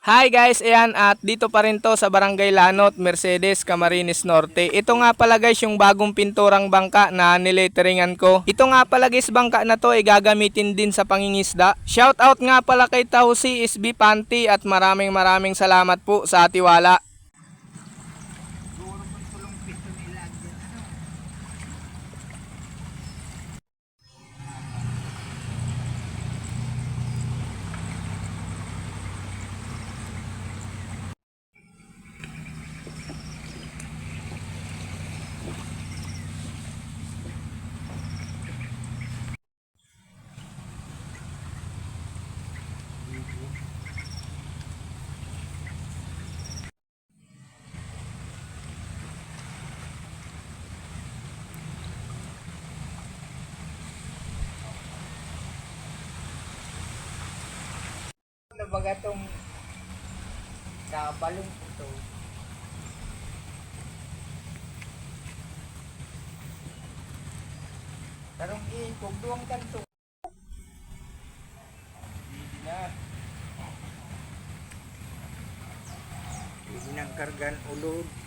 Hi guys, ayan at dito pa rin to sa Barangay Lanot, Mercedes, Camarines Norte. Ito nga pala guys yung bagong pinturang bangka na nileteringan ko. Ito nga pala guys, bangka na to ay gagamitin din sa pangingisda. Shout out nga pala kay Tausi SB Panty at maraming salamat po sa tiwala. Ano ba gatong kabalong ito? Tarong kugduang kanto. Hindi na. Hindi nang kargan ulod.